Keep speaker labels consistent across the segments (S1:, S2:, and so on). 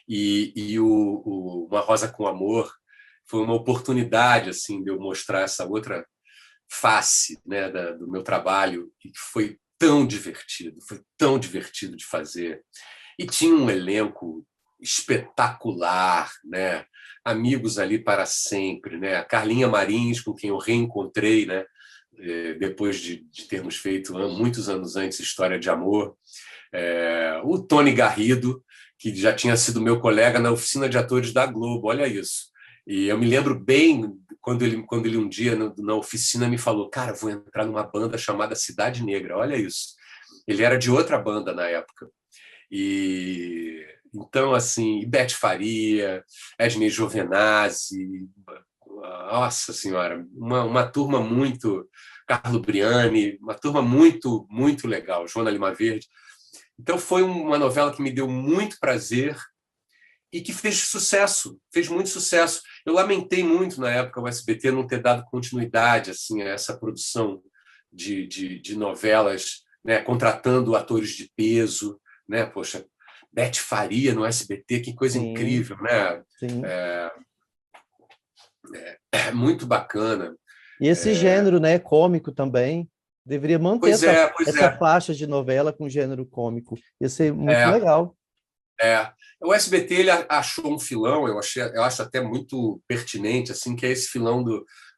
S1: Uma Rosa com Amor foi uma oportunidade assim de eu mostrar essa outra face, né, do meu trabalho, e que foi tão divertido de fazer. E tinha um elenco espetacular, né? Amigos ali para sempre, né? A Carlinha Marins, com quem eu reencontrei, né? Depois de termos feito muitos anos antes História de Amor, o Tony Garrido, que já tinha sido meu colega na oficina de atores da Globo, olha isso. E eu me lembro bem quando ele um dia na oficina me falou: cara, vou entrar numa banda chamada Cidade Negra, olha isso. Ele era de outra banda na época. E então, assim, Beth Faria, Ednei Giovenazzi, nossa senhora, uma turma muito, Carlo Briani, uma turma muito, muito legal, Joana Lima Verde. Então foi uma novela que me deu muito prazer e que fez sucesso, fez muito sucesso. Eu lamentei muito na época o SBT não ter dado continuidade assim, a essa produção de novelas, né, contratando atores de peso, né? Poxa, Beth Faria no SBT, que coisa
S2: Sim,
S1: incrível, né?
S2: sim.
S1: É muito bacana.
S2: E esse gênero, né, cômico também, deveria manter
S1: Pois
S2: essa,
S1: é, pois
S2: essa
S1: é.
S2: faixa de novela com gênero cômico. Ia ser muito
S1: É,
S2: legal.
S1: é. O SBT ele achou um filão, eu acho até muito pertinente, assim, que é esse filão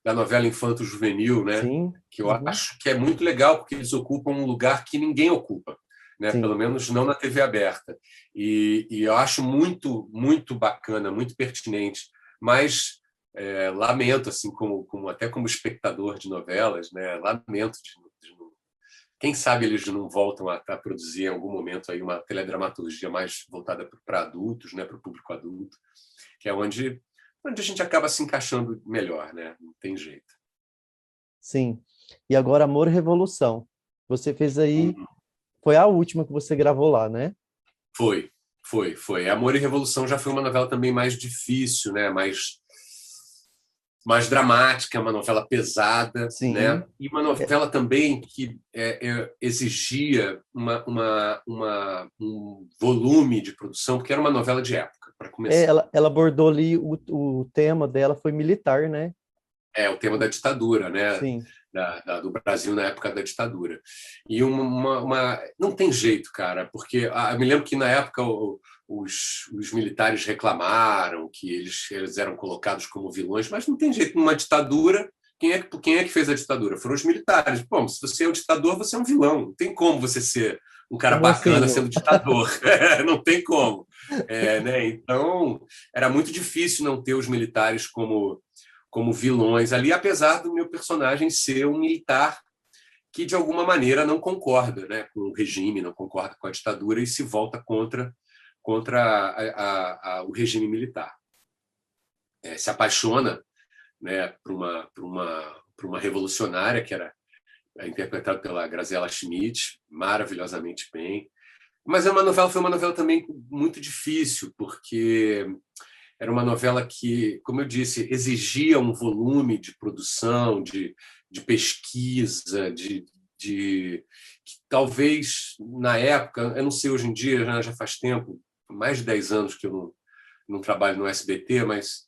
S1: da novela infanto-juvenil, né?
S2: Sim,
S1: Que eu
S2: uhum,
S1: acho que é muito legal, porque eles ocupam um lugar que ninguém ocupa, né? Pelo
S2: sim.
S1: menos não na TV aberta. E eu acho muito, muito bacana, muito pertinente. Mas lamento, assim, até como espectador de novelas, né? Lamento de não. Quem sabe eles não voltam a produzir em algum momento aí uma teledramaturgia mais voltada para adultos, né, para o público adulto, que é onde a gente acaba se encaixando melhor, né? Não tem jeito.
S2: Sim. E agora Amor e Revolução. Você fez aí, foi a última que você gravou lá, né?
S1: Foi, foi. Amor e Revolução já foi uma novela também mais difícil, né? Mais dramática, uma novela pesada, né?
S2: Sim.
S1: E uma
S2: É,
S1: novela também que exigia um volume de produção, porque era uma novela de época, para começar.
S2: ela abordou ali o tema dela foi militar, né?
S1: O tema da ditadura, né?
S2: Sim.
S1: Do Brasil na época da ditadura. E não tem jeito, cara, porque eu me lembro que na época os militares reclamaram que eles eram colocados como vilões, mas não tem jeito. Numa ditadura, quem é que fez a ditadura? Foram os militares. Bom, se você é um ditador, você é um vilão. Não tem como você ser um cara
S2: O
S1: bacana
S2: mocinho.
S1: sendo ditador. Não tem como. Né? Então, era muito difícil não ter os militares como vilões ali, apesar do meu personagem ser um militar que, de alguma maneira, não concorda, né, com o regime, não concorda com a ditadura e se volta contra o regime militar. Se apaixona, né, por uma revolucionária, que era interpretada pela Graziella Schmidt, maravilhosamente bem. Mas foi uma novela também muito difícil, porque era uma novela que, como eu disse, exigia um volume de produção, de pesquisa, que talvez na época, eu não sei hoje em dia, já faz tempo, mais de 10 anos que eu não trabalho no SBT, mas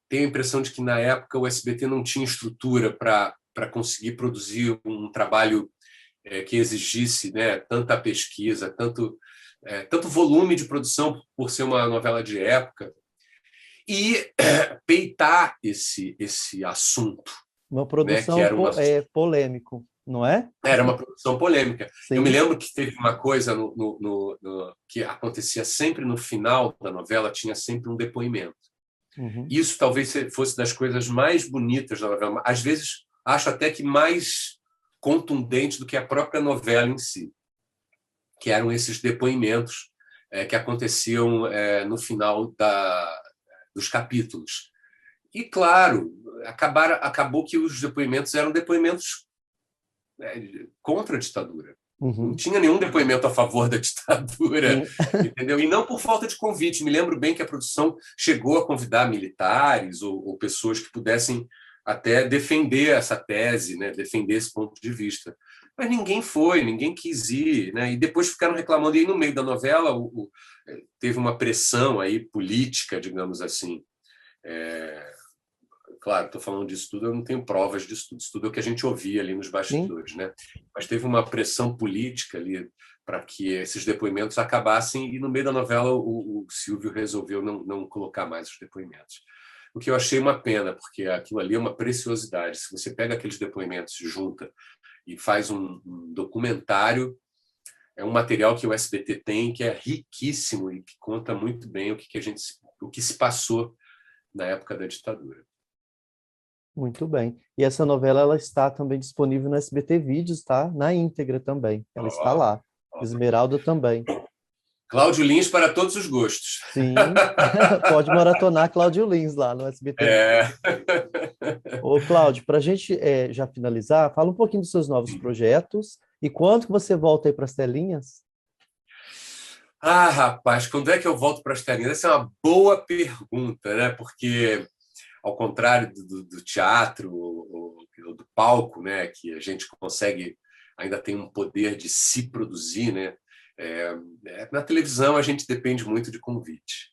S1: tenho a impressão de que na época o SBT não tinha estrutura para conseguir produzir um trabalho que exigisse, né, tanta pesquisa, tanto volume de produção por ser uma novela de época e peitar esse assunto,
S2: Uma
S1: né, que
S2: produção polêmico, não é?
S1: era uma produção polêmica. Eu me
S2: Sim.
S1: lembro que teve uma coisa que acontecia sempre no final da novela, tinha sempre um depoimento.
S2: Uhum.
S1: Isso talvez fosse das coisas mais bonitas da novela. Às vezes, acho até que mais contundente do que a própria novela em si, que eram esses depoimentos que aconteciam no final dos capítulos. E, claro, acabou que os depoimentos eram depoimentos contra a ditadura. Não
S2: Uhum.
S1: tinha nenhum depoimento a favor da ditadura,
S2: Sim.
S1: entendeu? E não por falta de convite. Me lembro bem que a produção chegou a convidar militares ou pessoas que pudessem até defender essa tese, né? Defender esse ponto de vista. Mas ninguém foi, ninguém quis ir, né? E depois ficaram reclamando. E aí, no meio da novela, teve uma pressão aí política, digamos assim. É, claro, estou falando disso tudo, eu não tenho provas disso tudo. Isso tudo é o que a gente ouvia ali nos
S2: Sim,
S1: bastidores, né? Mas teve uma pressão política ali para que esses depoimentos acabassem, e no meio da novela o Silvio resolveu não colocar mais os depoimentos. O que eu achei uma pena, porque aquilo ali é uma preciosidade. Se você pega aqueles depoimentos, junta e faz um documentário, é um material que o SBT tem, que é riquíssimo e que conta muito bem o que se passou na época da ditadura.
S2: muito bem. E essa novela ela está também disponível no SBT Vídeos, tá? Na íntegra também. Ela está
S1: Ó,
S2: lá.
S1: ó.
S2: Esmeralda também.
S1: Cláudio Lins para todos os gostos.
S2: Sim, pode maratonar Cláudio Lins lá no SBT
S1: É.
S2: Vídeos. Ô, Cláudio, para a gente já finalizar, fala um pouquinho dos seus novos projetos e quando que você volta aí para as telinhas?
S1: Ah, rapaz, quando é que eu volto para as telinhas? Essa é uma boa pergunta, né? Porque, ao contrário do teatro ou do palco, né, que a gente consegue, ainda tem um poder de se produzir, né? Na televisão a gente depende muito de convite.